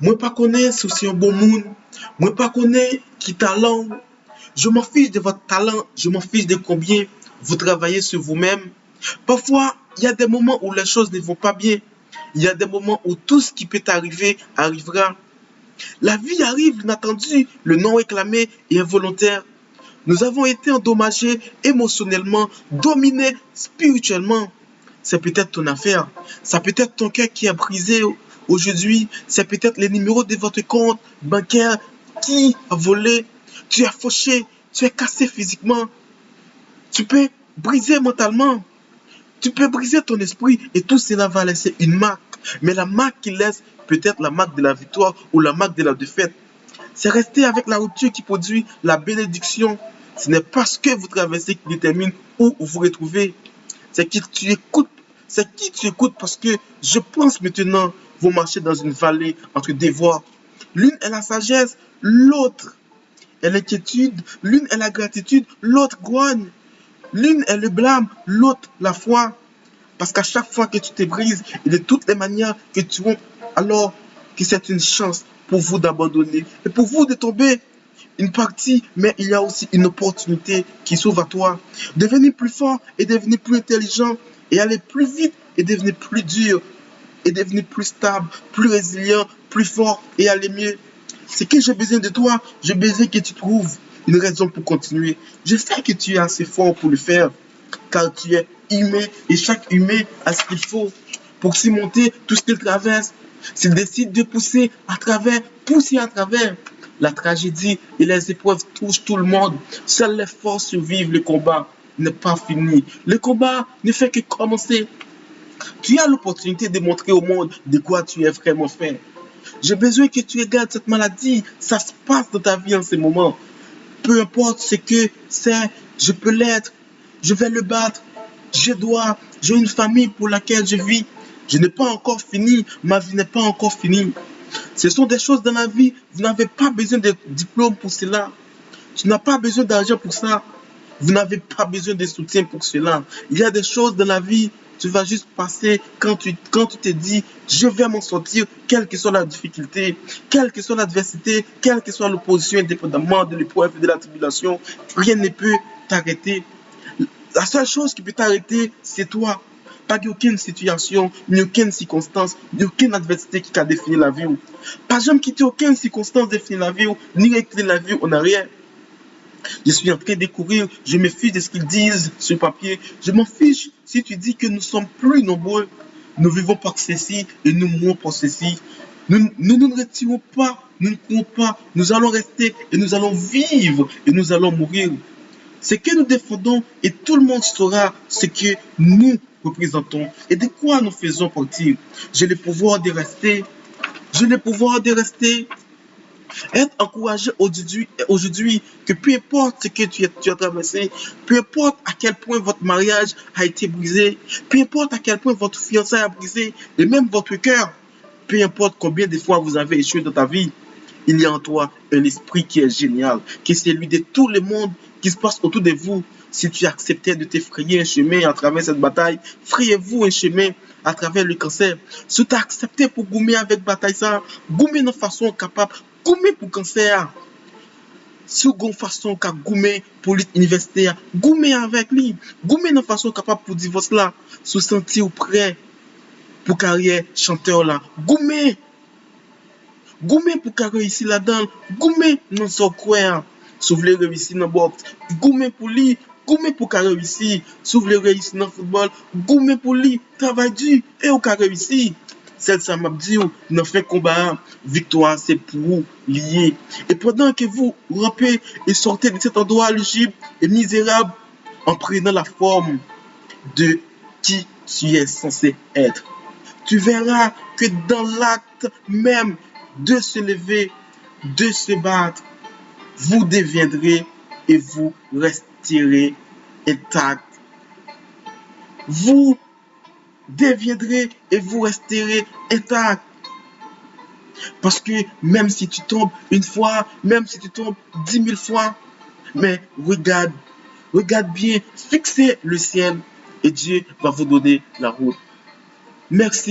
Moi pas connais si c'est un bon monde. Moi pas connais qui talent. Je m'en fiche de votre talent. Je m'en fiche de combien vous travaillez sur vous-même. Parfois, il y a des moments où les choses ne vont pas bien. Il y a des moments où tout ce qui peut arriver arrivera. La vie arrive inattendue, le non réclamé et involontaire. Nous avons été endommagés émotionnellement, dominés spirituellement. C'est peut-être ton affaire. Ça peut être ton cœur qui est brisé aujourd'hui. C'est peut-être les numéros de votre compte bancaire qui a volé. Tu es fauché, tu es cassé physiquement. Tu peux briser mentalement. Tu peux briser ton esprit et tout cela va laisser une marque. Mais la marque qu'il laisse peut être la marque de la victoire ou la marque de la défaite. C'est rester avec la rupture qui produit la bénédiction. Ce n'est pas ce que vous traversez qui détermine où vous vous retrouvez. C'est qui tu écoutes. C'est qui tu écoutes parce que je pense maintenant vous marchez dans une vallée entre deux voies. L'une est la sagesse, l'autre est l'inquiétude, l'une est la gratitude, l'autre grogne. L'une est le blâme, l'autre la foi. Parce qu'à chaque fois que tu te brises et de toutes les manières que tu rompes, alors que c'est une chance pour vous d'abandonner et pour vous de tomber une partie, mais il y a aussi une opportunité qui s'ouvre à toi. Devenir plus fort et devenir plus intelligent et aller plus vite et devenir plus dur et devenir plus stable, plus résilient, plus fort et aller mieux. C'est que j'ai besoin de toi, j'ai besoin que tu trouves une raison pour continuer. Je sais que tu es assez fort pour le faire, car tu es humain et chaque humain a ce qu'il faut pour surmonter tout ce qu'il traverse. S'il décide de pousser à travers, pousser à travers. La tragédie et les épreuves touchent tout le monde. Seules les forces survivent. Le combat n'est pas fini. Le combat ne fait que commencer. Tu as l'opportunité de montrer au monde de quoi tu es vraiment fait. J'ai besoin que tu regardes cette maladie. Ça se passe dans ta vie en ce moment. Peu importe ce que c'est, je peux l'être. Je vais le battre. J'ai une famille pour laquelle je vis. Je n'ai pas encore fini. Ma vie n'est pas encore finie. Ce sont des choses dans la vie. Vous n'avez pas besoin de diplôme pour cela. Tu n'as pas besoin d'argent pour ça. Vous n'avez pas besoin de soutien pour cela. Il y a des choses dans la vie, tu vas juste passer quand tu te dis, je vais m'en sortir, quelle que soit la difficulté, quelle que soit l'adversité, quelle que soit l'opposition, indépendamment de l'épreuve et de la tribulation, rien ne peut t'arrêter. La seule chose qui peut t'arrêter, c'est toi. Pas aucune situation, ni aucune circonstance, ni aucune adversité qui a défini la vie. Pas jamais quitter aucune circonstance définir la vie, ni recréer la vie en arrière. Je suis en train de courir, je me fiche de ce qu'ils disent sur papier. Je m'en fiche si tu dis que nous sommes plus nombreux. Nous vivons par ceci et nous mourons par ceci. Nous ne nous retirons pas, nous ne courons pas. Nous allons rester et nous allons vivre et nous allons mourir. Ce que nous défendons et tout le monde saura ce que nous représentons et de quoi nous faisons partie. J'ai le pouvoir de rester. J'ai le pouvoir de rester. Être encouragé aujourd'hui que peu importe ce que tu as traversé, peu importe à quel point votre mariage a été brisé, peu importe à quel point votre fiançailles a brisé, et même votre cœur, peu importe combien de fois vous avez échoué dans ta vie, il y a en toi un esprit qui est génial, qui est celui de tout le monde qui se passe autour de vous. Si tu acceptais de te frayer un chemin à travers cette bataille, frayez-vous un chemin à travers le cancer. Si tu as accepté pour gommer avec bataille ça, gommer de façon capable, gommer pour cancer. Si vous avez façon qu'a gommer pour l'université, gommer avec lui, gommer de façon capable pour divorce là, se sentir prêt pour carrière chanteur là, gommer. Goumé pour qu'à réussir là-dedans, goumé non sans quoi, si vous voulez réussir dans le boxe, goumé pour lui, goumé pour qu'à réussir, si vous voulez réussir dans le football, goumé pour lui, travail dur et au qu'à réussir. Celle ça m'a dit, dans fait combat, victoire c'est pour vous lié. Et pendant que vous rampez et sortez de cet endroit lugubre et misérable, en prenant la forme de qui tu es censé être, tu verras que dans l'acte même de se lever, de se battre, vous deviendrez et vous resterez intact. Vous deviendrez et vous resterez intact. Parce que même si tu tombes une fois, même si tu tombes 10 000 fois, mais regarde bien, fixez le ciel et Dieu va vous donner la route. Merci.